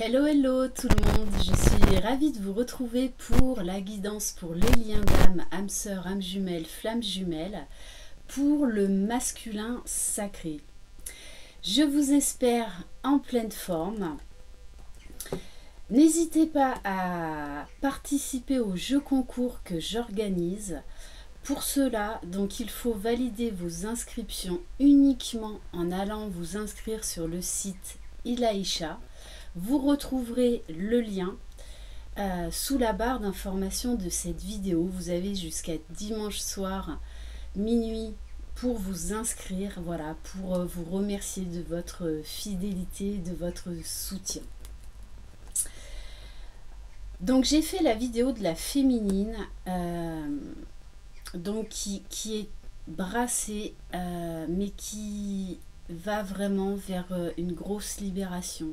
Hello, hello tout le monde, je suis ravie de vous retrouver pour la guidance pour les liens d'âme, âme sœur, âme jumelle, flamme jumelle, pour le masculin sacré. Je vous espère en pleine forme. N'hésitez pas à participer au jeu concours que j'organise. Pour cela, donc, il faut valider vos inscriptions uniquement en allant vous inscrire sur le site Ilaïcha. Vous retrouverez le lien sous la barre d'information de cette vidéo. Vous avez jusqu'à dimanche soir, minuit, pour vous inscrire, voilà, pour vous remercier de votre fidélité, de votre soutien. Donc j'ai fait la vidéo de la féminine, donc qui est brassée, mais qui va vraiment vers une grosse libération.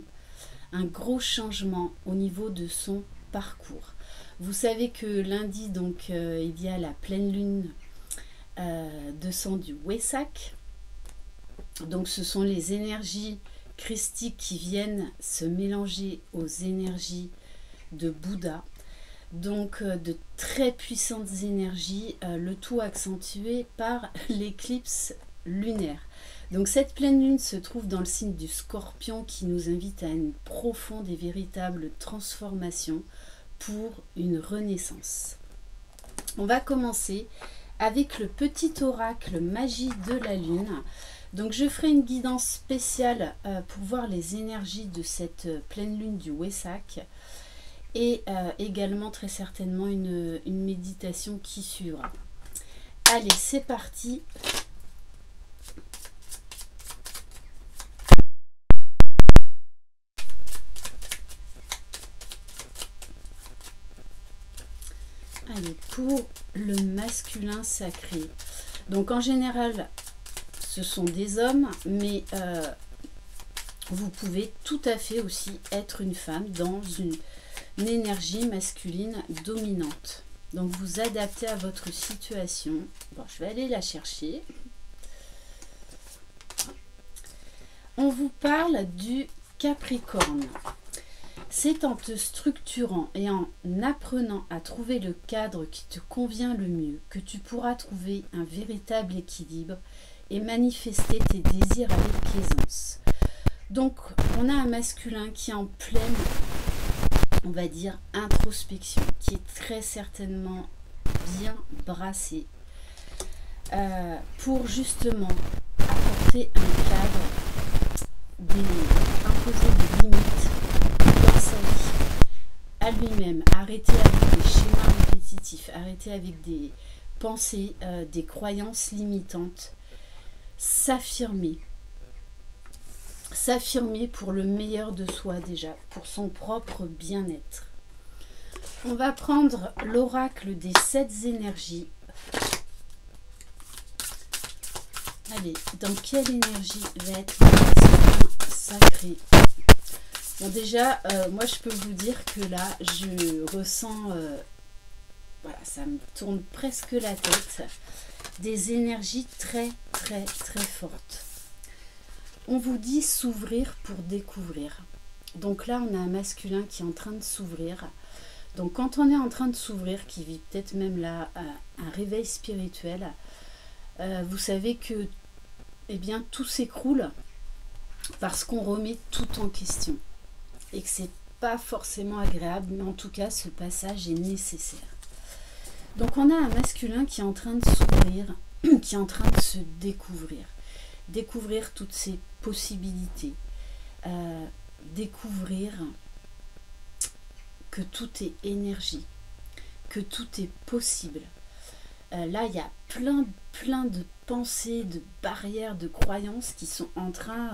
Un gros changement au niveau de son parcours. Vous savez que lundi, donc, il y a la pleine lune de sang du Wesak. Donc, ce sont les énergies christiques qui viennent se mélanger aux énergies de Bouddha. Donc, de très puissantes énergies, le tout accentué par l'éclipse lunaire. Donc cette pleine lune se trouve dans le signe du Scorpion qui nous invite à une profonde et véritable transformation pour une renaissance. On va commencer avec le petit oracle magie de la lune. Donc je ferai une guidance spéciale pour voir les énergies de cette pleine lune du Wesak et également très certainement une méditation qui suivra. Allez, c'est parti. Allez, pour le masculin sacré. Donc en général, ce sont des hommes, mais vous pouvez tout à fait aussi être une femme dans une énergie masculine dominante. Donc vous adaptez à votre situation. Bon, je vais aller la chercher. On vous parle du Capricorne. C'est en te structurant et en apprenant à trouver le cadre qui te convient le mieux que tu pourras trouver un véritable équilibre et manifester tes désirs avec aisance. Donc, on a un masculin qui est en pleine, on va dire, introspection, qui est très certainement bien brassé pour justement apporter un cadre, imposer des limites dans sa vie, à lui-même, arrêter avec des schémas répétitifs, arrêter avec des pensées, des croyances limitantes, s'affirmer pour le meilleur de soi déjà, pour son propre bien-être. On va prendre l'oracle des 7 énergies. Allez, dans quelle énergie va être le masculin sacré? Bon, déjà, moi je peux vous dire que là, je ressens, voilà, ça me tourne presque la tête, des énergies très très très fortes. On vous dit s'ouvrir pour découvrir. Donc là, on a un masculin qui est en train de s'ouvrir. Donc quand on est en train de s'ouvrir, qui vit peut-être même là un réveil spirituel, vous savez que, eh bien, tout s'écroule parce qu'on remet tout en question. Et que c'est pas forcément agréable, mais en tout cas ce passage est nécessaire. Donc on a un masculin qui est en train de s'ouvrir, qui est en train de se découvrir toutes ses possibilités, découvrir que tout est énergie, que tout est possible. Là il y a plein de pensées, de barrières, de croyances qui sont en train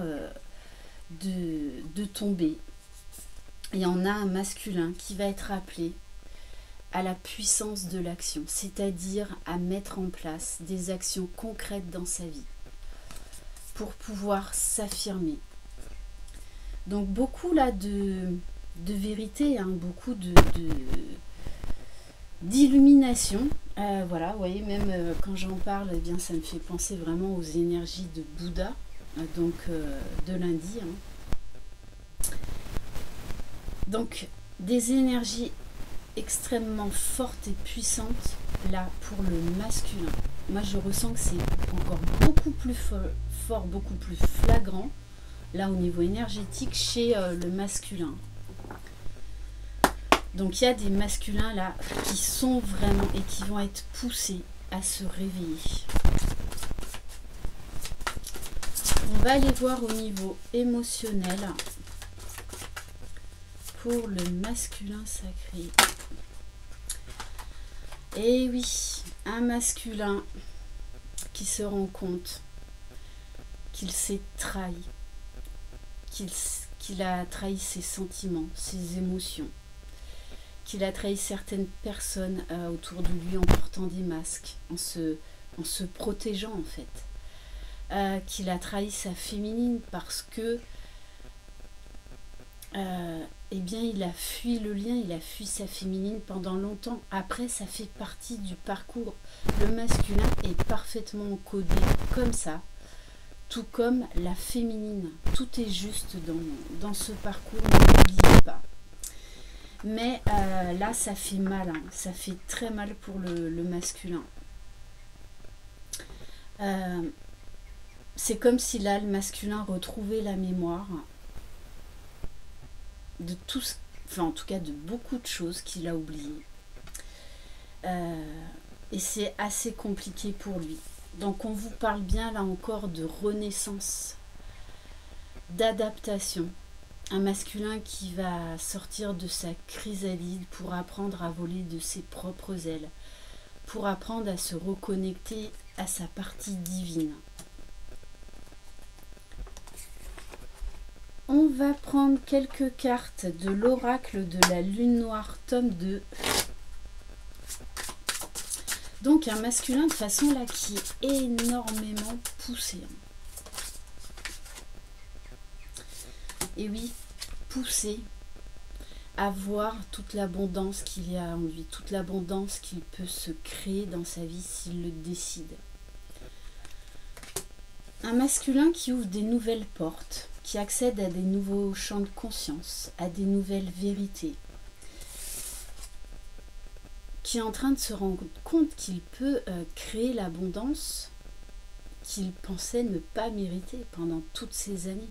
de tomber. Et on a un masculin qui va être appelé à la puissance de l'action, c'est-à-dire à mettre en place des actions concrètes dans sa vie pour pouvoir s'affirmer. Donc beaucoup là de vérité, hein, beaucoup d'illumination. Voilà, vous voyez, même quand j'en parle, eh bien, ça me fait penser vraiment aux énergies de Bouddha, donc de lundi. Hein. Donc, des énergies extrêmement fortes et puissantes, là, pour le masculin. Moi, je ressens que c'est encore beaucoup plus fort, beaucoup plus flagrant, là, au niveau énergétique, chez le masculin. Donc, il y a des masculins, là, qui sont vraiment et qui vont être poussés à se réveiller. On va aller voir au niveau émotionnel pour le masculin sacré. Et oui, un masculin qui se rend compte qu'il s'est trahi, qu'il a trahi ses sentiments, ses émotions, qu'il a trahi certaines personnes autour de lui en portant des masques, en se protégeant en fait, qu'il a trahi sa féminine parce que eh bien, il a fui le lien, il a fui sa féminine pendant longtemps. Après, ça fait partie du parcours. Le masculin est parfaitement codé comme ça, tout comme la féminine. Tout est juste dans ce parcours, ne l'oubliez pas. Mais là, ça fait mal, hein. Ça fait très mal pour le masculin. C'est comme si là, le masculin retrouvait la mémoire de tout ce, enfin en tout cas de beaucoup de choses qu'il a oubliées. Et c'est assez compliqué pour lui. Donc on vous parle bien là encore de renaissance, d'adaptation. Un masculin qui va sortir de sa chrysalide pour apprendre à voler de ses propres ailes, pour apprendre à se reconnecter à sa partie divine. On va prendre quelques cartes de l'oracle de la lune noire, tome 2. Donc un masculin de façon là qui est énormément poussé. Et oui, poussé à voir toute l'abondance qu'il y a en lui, toute l'abondance qu'il peut se créer dans sa vie s'il le décide. Un masculin qui ouvre des nouvelles portes, qui accède à des nouveaux champs de conscience, à des nouvelles vérités, qui est en train de se rendre compte qu'il peut créer l'abondance qu'il pensait ne pas mériter pendant toutes ces années.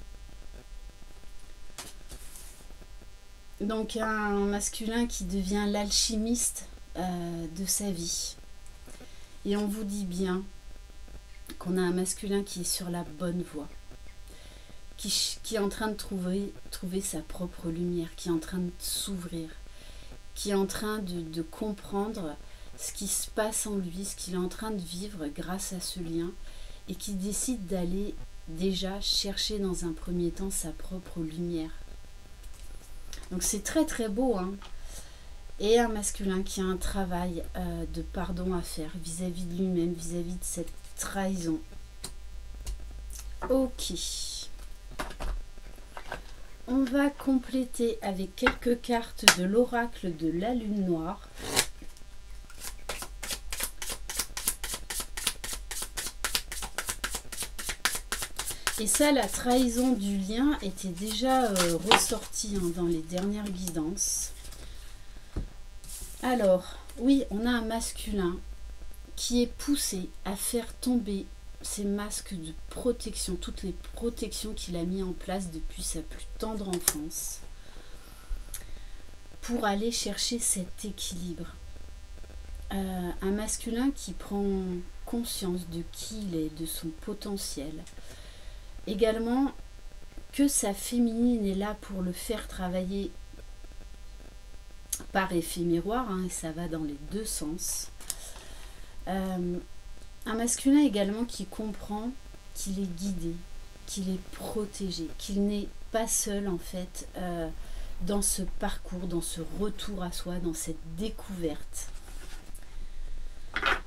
Donc un masculin qui devient l'alchimiste de sa vie. Et on vous dit bien qu'on a un masculin qui est sur la bonne voie, qui est en train de trouver sa propre lumière, qui est en train de s'ouvrir, qui est en train de comprendre ce qui se passe en lui, ce qu'il est en train de vivre grâce à ce lien, et qui décide d'aller déjà chercher dans un premier temps sa propre lumière. Donc c'est très très beau, hein. Et un masculin qui a un travail de pardon à faire vis-à-vis de lui-même, vis-à-vis de cette trahison. Ok. On va compléter avec quelques cartes de l'oracle de la lune noire. Et ça, la trahison du lien était déjà ressortie dans les dernières guidances. Alors, oui, on a un masculin qui est poussé à faire tomber ces masques de protection, toutes les protections qu'il a mis en place depuis sa plus tendre enfance, pour aller chercher cet équilibre. Un masculin qui prend conscience de qui il est, de son potentiel. Également que sa féminine est là pour le faire travailler par effet miroir, hein, et ça va dans les deux sens. Un masculin également qui comprend qu'il est guidé, qu'il est protégé, qu'il n'est pas seul en fait dans ce parcours, dans ce retour à soi, dans cette découverte.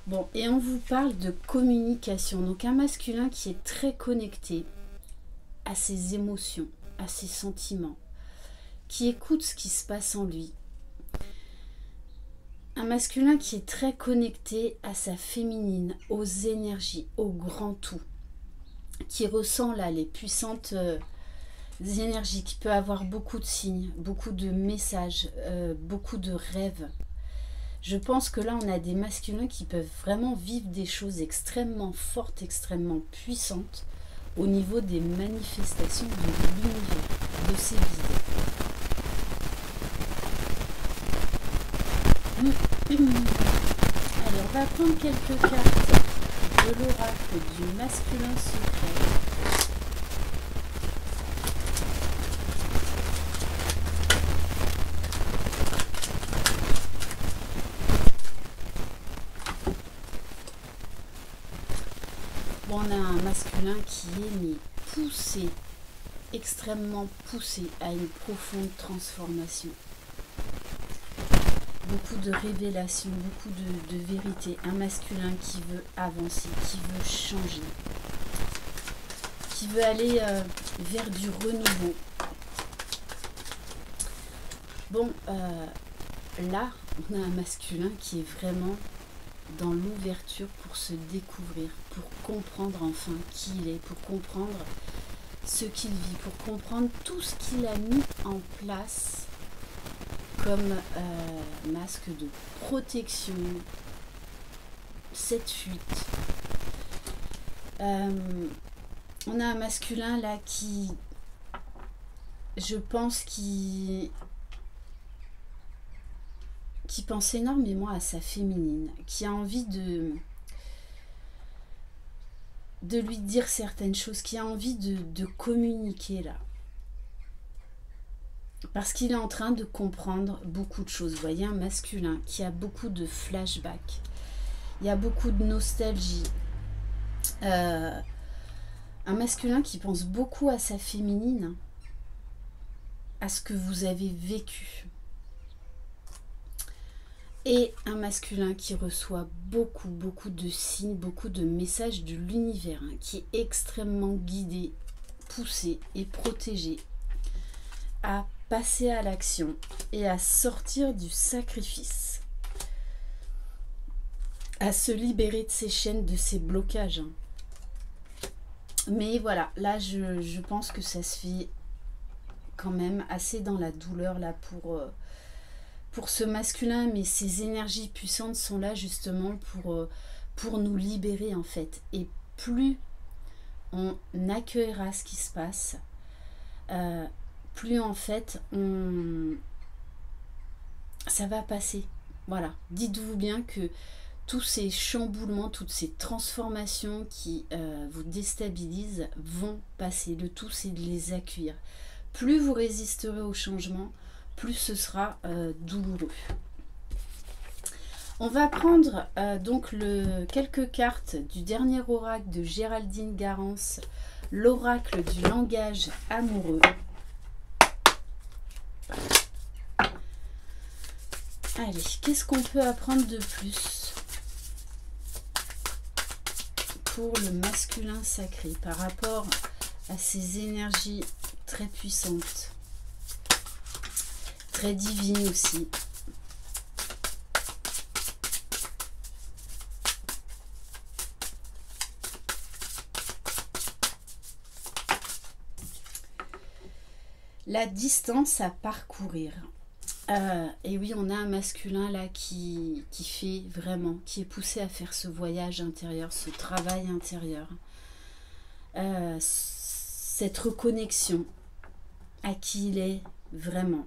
Bon, et on vous parle de communication. Donc un masculin qui est très connecté à ses émotions, à ses sentiments, qui écoute ce qui se passe en lui. Un masculin qui est très connecté à sa féminine, aux énergies, au grand tout, qui ressent là les puissantes énergies, qui peut avoir beaucoup de signes, beaucoup de messages, beaucoup de rêves. Je pense que là, on a des masculins qui peuvent vraiment vivre des choses extrêmement fortes, extrêmement puissantes au niveau des manifestations de l'univers, de ces guides. Allez, on va prendre quelques cartes de l'oracle du masculin secret. Bon, on a un masculin qui est mais poussé, extrêmement poussé à une profonde transformation. Beaucoup de révélations, beaucoup de vérité. Un masculin qui veut avancer, qui veut changer, qui veut aller vers du renouveau. Bon, là, on a un masculin qui est vraiment dans l'ouverture pour se découvrir, pour comprendre enfin qui il est, pour comprendre ce qu'il vit, pour comprendre tout ce qu'il a mis en place comme masque de protection, cette fuite. On a un masculin là qui, je pense, qui pense énormément à sa féminine, qui a envie de lui dire certaines choses, qui a envie de communiquer là. Parce qu'il est en train de comprendre beaucoup de choses. Vous voyez, un masculin qui a beaucoup de flashbacks. Il y a beaucoup de nostalgie. Un masculin qui pense beaucoup à sa féminine, à ce que vous avez vécu. Et un masculin qui reçoit beaucoup de signes, beaucoup de messages de l'univers, hein, qui est extrêmement guidé, poussé et protégé à passer à l'action et à sortir du sacrifice, à se libérer de ses chaînes, de ses blocages. Mais voilà, là je pense que ça se fait quand même assez dans la douleur là pour ce masculin, mais ces énergies puissantes sont là justement pour nous libérer en fait. Et plus on accueillera ce qui se passe, plus en fait ça va passer. Voilà, dites-vous bien que tous ces chamboulements, toutes ces transformations qui vous déstabilisent vont passer. Le tout, c'est de les accueillir. Plus vous résisterez au changement, plus ce sera douloureux. On va prendre donc quelques cartes du dernier oracle de Géraldine Garance, l'oracle du langage amoureux. Allez, qu'est-ce qu'on peut apprendre de plus pour le masculin sacré par rapport à ces énergies très puissantes, très divines aussi? La distance à parcourir. Et oui, on a un masculin là qui fait vraiment, qui est poussé à faire ce voyage intérieur, ce travail intérieur, cette reconnexion à qui il est vraiment.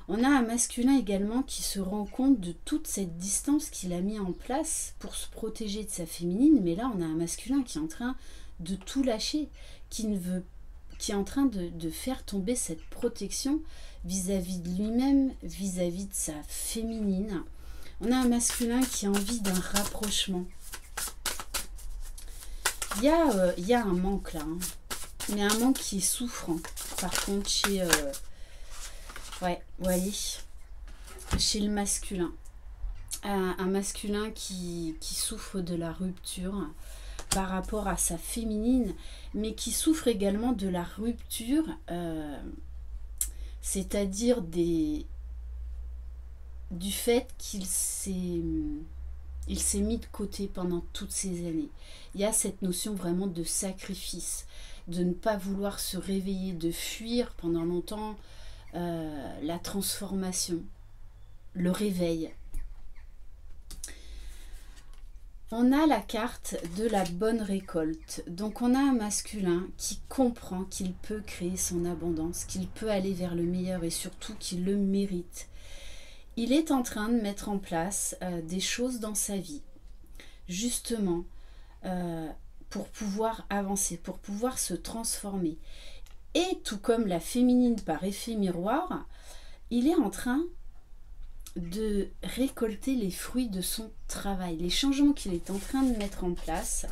On a un masculin également qui se rend compte de toute cette distance qu'il a mis en place pour se protéger de sa féminine, mais là on a un masculin qui est en train de tout lâcher, qui est en train de faire tomber cette protection vis-à-vis de lui-même, vis-à-vis de sa féminine. On a un masculin qui a envie d'un rapprochement. Il y a un manque là, hein, mais un manque qui est souffrant. Par contre, chez ouais, vous voyez, chez le masculin, un masculin qui souffre de la rupture par rapport à sa féminine, mais qui souffre également de la rupture, c'est-à-dire du fait qu'il s'est mis de côté pendant toutes ces années. Il y a cette notion vraiment de sacrifice. de ne pas vouloir se réveiller, de fuir pendant longtemps la transformation, le réveil. On a la carte de la bonne récolte. Donc on a un masculin qui comprend qu'il peut créer son abondance, qu'il peut aller vers le meilleur et surtout qu'il le mérite. Il est en train de mettre en place des choses dans sa vie, justement, pour pouvoir avancer, pour pouvoir se transformer. Et tout comme la féminine par effet miroir, il est en train de récolter les fruits de son travail. Les changements qu'il est en train de mettre en place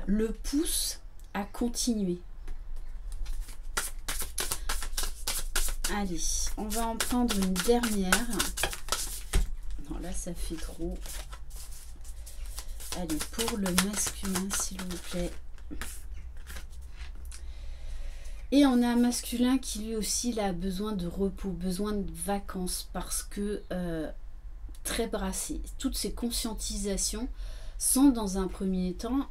le poussent à continuer. Allez, on va en prendre une dernière. Non, là, ça fait trop. Allez, pour le masculin, s'il vous plaît. Et on a un masculin qui lui aussi là, a besoin de repos, besoin de vacances parce que très brassé. Toutes ces conscientisations sont dans un premier temps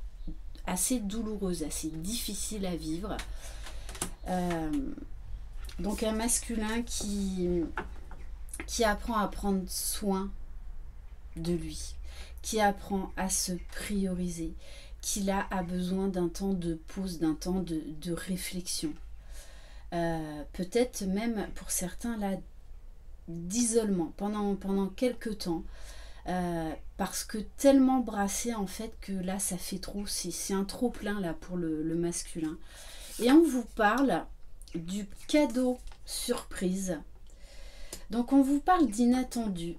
assez douloureuses, assez difficiles à vivre. Donc un masculin qui apprend à prendre soin de lui, qui apprend à se prioriser, qui là a besoin d'un temps de pause, d'un temps de réflexion. Peut-être même pour certains là d'isolement pendant quelques temps parce que tellement brassé en fait que là ça fait trop, c'est un trop plein là pour le masculin. Et on vous parle du cadeau surprise. Donc on vous parle d'inattendu.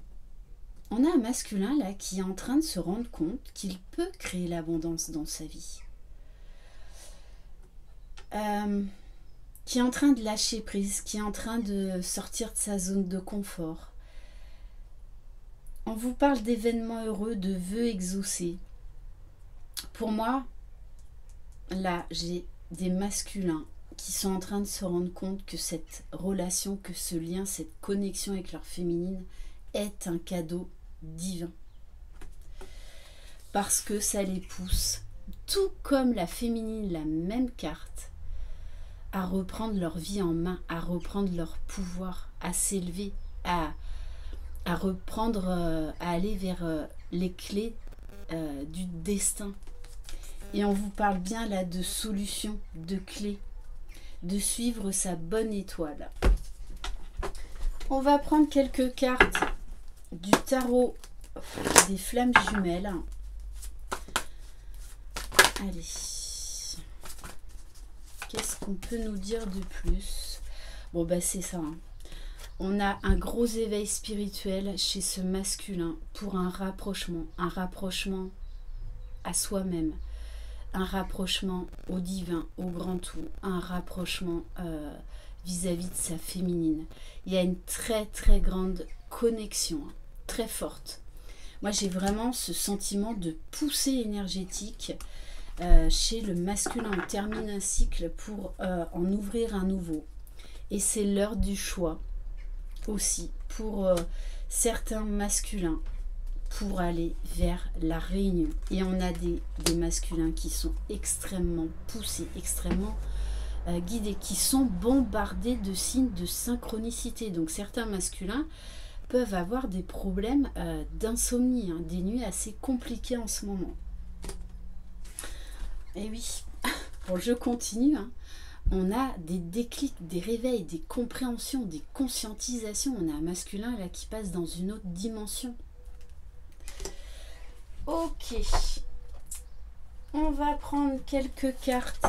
On a un masculin là qui est en train de se rendre compte qu'il peut créer l'abondance dans sa vie. Qui est en train de lâcher prise, qui est en train de sortir de sa zone de confort. On vous parle d'événements heureux, de vœux exaucés. Pour moi, là, j'ai des masculins qui sont en train de se rendre compte que cette relation, que ce lien, cette connexion avec leur féminine est un cadeau divin. Parce que ça les pousse, tout comme la féminine, la même carte, à reprendre leur vie en main, à reprendre leur pouvoir, à s'élever, à reprendre, à aller vers les clés du destin. Et on vous parle bien là de solutions, de clés, de suivre sa bonne étoile. On va prendre quelques cartes du tarot des flammes jumelles. Allez. Qu'est-ce qu'on peut nous dire de plus? Bon, bah c'est ça. Hein. On a un gros éveil spirituel chez ce masculin pour un rapprochement à soi-même, un rapprochement au divin, au grand tout, un rapprochement vis-à-vis de sa féminine. Il y a une très très grande connexion, hein, très forte. Moi, j'ai vraiment ce sentiment de poussée énergétique chez le masculin. On termine un cycle pour en ouvrir un nouveau. Et c'est l'heure du choix aussi pour certains masculins pour aller vers la réunion. Et on a des masculins qui sont extrêmement poussés, extrêmement guidés, qui sont bombardés de signes de synchronicité. Donc certains masculins peuvent avoir des problèmes d'insomnie, hein, des nuits assez compliquées en ce moment. Et oui, bon, je continue. Hein. On a des déclics, des réveils, des compréhensions, des conscientisations. On a un masculin là qui passe dans une autre dimension. Ok. On va prendre quelques cartes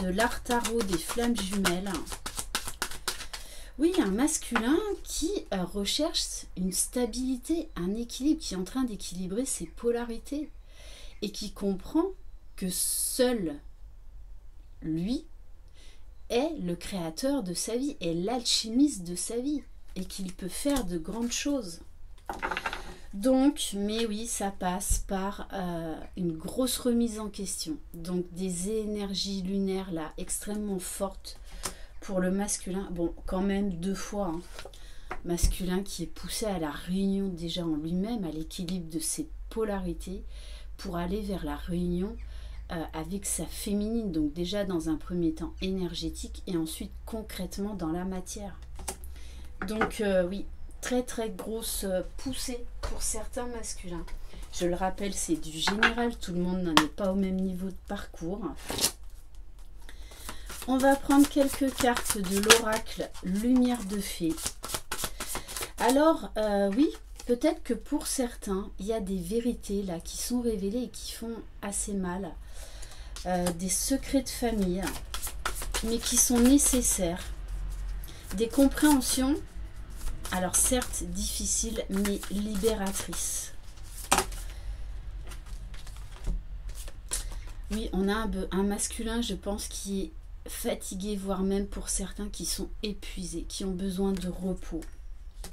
de l'art tarot des flammes jumelles. Oui, un masculin qui recherche une stabilité, un équilibre, qui est en train d'équilibrer ses polarités et qui comprend que seul lui est le créateur de sa vie, est l'alchimiste de sa vie et qu'il peut faire de grandes choses. Donc, mais oui, ça passe par une grosse remise en question. Donc des énergies lunaires là extrêmement fortes pour le masculin. Bon, quand même 2 fois, hein. Masculin qui est poussé à la réunion déjà en lui-même, à l'équilibre de ses polarités, pour aller vers la réunion avec sa féminine. Donc déjà dans un premier temps énergétique et ensuite concrètement dans la matière. Donc oui, très très grosse poussée pour certains masculins. Je le rappelle, c'est du général, tout le monde n'en est pas au même niveau de parcours. On va prendre quelques cartes de l'oracle Lumière de Fée. Alors, oui, peut-être que pour certains, il y a des vérités là qui sont révélées et qui font assez mal. Des secrets de famille, mais qui sont nécessaires. Des compréhensions, alors certes difficiles, mais libératrices. Oui, on a un masculin, je pense, qui est fatigué, voire même pour certains qui sont épuisés, qui ont besoin de repos,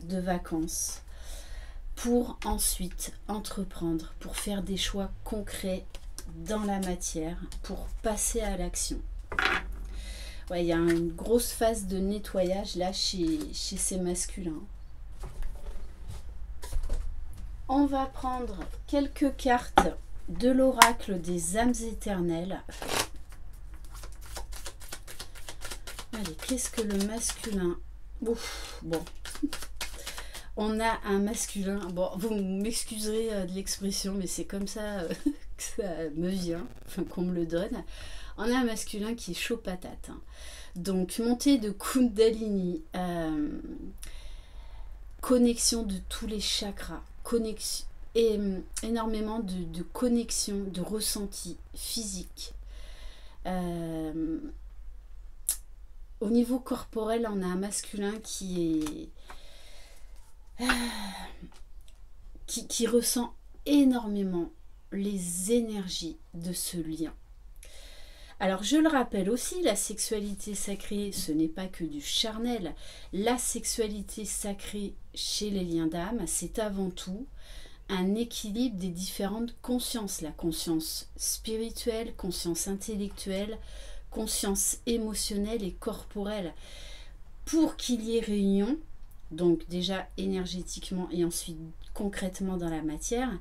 de vacances, pour ensuite entreprendre, pour faire des choix concrets dans la matière, pour passer à l'action. Ouais, il y a une grosse phase de nettoyage là chez ces masculins. On va prendre quelques cartes de l'oracle des âmes éternelles. Allez, qu'est-ce que le masculin? Ouf, bon. On a un masculin, bon, vous m'excuserez de l'expression, mais c'est comme ça que ça me vient, enfin qu'on me le donne. On a un masculin qui est chaud patate. Hein. Donc, montée de Kundalini, connexion de tous les chakras, connexion, et énormément de connexion, de ressenti physique. Au niveau corporel, on a un masculin qui ressent énormément les énergies de ce lien. Alors je le rappelle aussi, la sexualité sacrée, ce n'est pas que du charnel. La sexualité sacrée chez les liens d'âme, c'est avant tout un équilibre des différentes consciences. La conscience spirituelle, conscience intellectuelle, conscience émotionnelle et corporelle. Pour qu'il y ait réunion, donc déjà énergétiquement et ensuite concrètement dans la matière,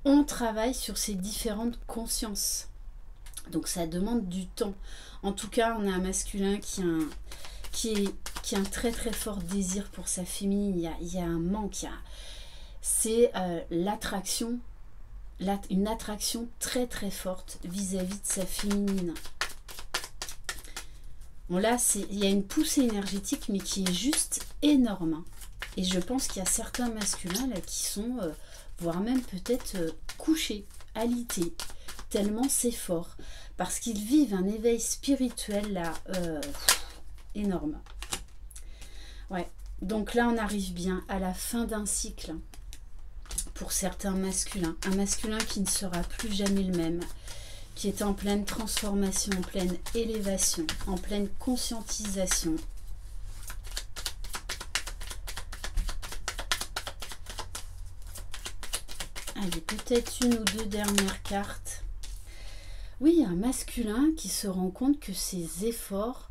on travaille sur ces différentes consciences. Donc ça demande du temps. En tout cas, on a un masculin qui a un très très fort désir pour sa féminine. Il y a un manque. C'est l'attraction, une attraction très très forte vis-à-vis de sa féminine. Bon là, il y a une poussée énergétique, mais qui est juste énorme. Hein. Et je pense qu'il y a certains masculins là qui sont, voire même peut-être couchés, alités, tellement c'est fort. Parce qu'ils vivent un éveil spirituel là, énorme. Ouais, donc là on arrive bien à la fin d'un cycle. Pour certains masculins. Un masculin qui ne sera plus jamais le même. Qui est en pleine transformation, en pleine élévation, en pleine conscientisation. Allez, peut-être une ou deux dernières cartes. Oui, un masculin qui se rend compte que ses efforts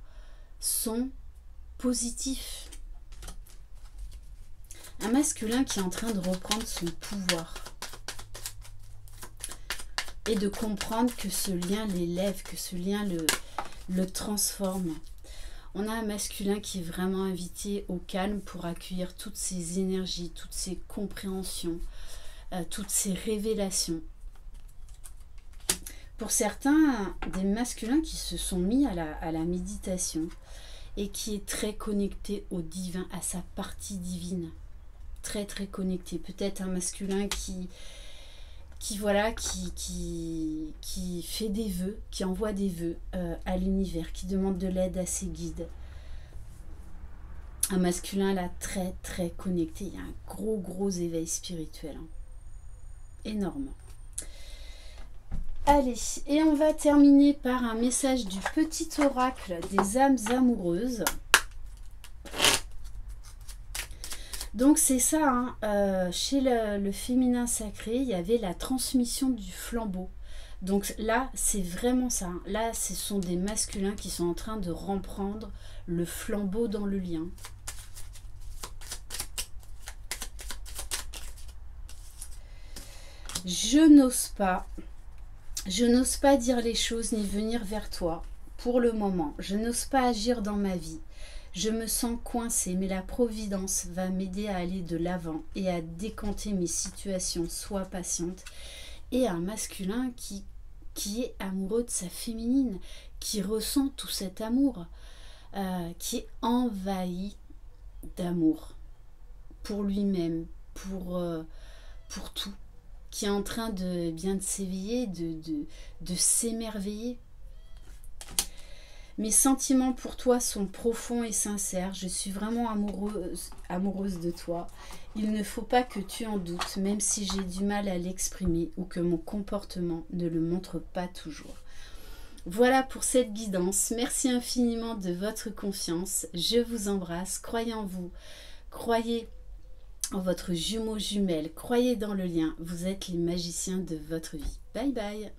sont positifs. Un masculin qui est en train de reprendre son pouvoir. Et de comprendre que ce lien l'élève, que ce lien le transforme. On a un masculin qui est vraiment invité au calme pour accueillir toutes ces énergies, toutes ces compréhensions, toutes ces révélations. Pour certains, des masculins qui se sont mis à la méditation et qui est très connecté au divin, à sa partie divine. Très très connecté. Peut-être un masculin qui fait des vœux, qui envoie des vœux à l'univers, qui demande de l'aide à ses guides. Un masculin là très très connecté, il y a un gros éveil spirituel. Hein. Énorme. Allez, et on va terminer par un message du petit oracle des âmes amoureuses. Donc c'est ça, hein, chez le féminin sacré, il y avait la transmission du flambeau. Donc là, c'est vraiment ça. Hein. Là, ce sont des masculins qui sont en train de reprendre le flambeau dans le lien. Je n'ose pas Je n'ose pas dire les choses ni venir vers toi pour le moment. Je n'ose pas agir dans ma vie. Je me sens coincée, mais la Providence va m'aider à aller de l'avant et à décanter mes situations. Sois patiente. Et un masculin qui est amoureux de sa féminine, qui ressent tout cet amour, qui est envahi d'amour pour lui-même, pour tout, qui est en train de bien de s'éveiller, de s'émerveiller. Mes sentiments pour toi sont profonds et sincères. Je suis vraiment amoureuse de toi. Il ne faut pas que tu en doutes, même si j'ai du mal à l'exprimer ou que mon comportement ne le montre pas toujours. Voilà pour cette guidance. Merci infiniment de votre confiance. Je vous embrasse. Croyez en vous. Croyez en votre jumeau jumelle. Croyez dans le lien. Vous êtes les magiciens de votre vie. Bye bye.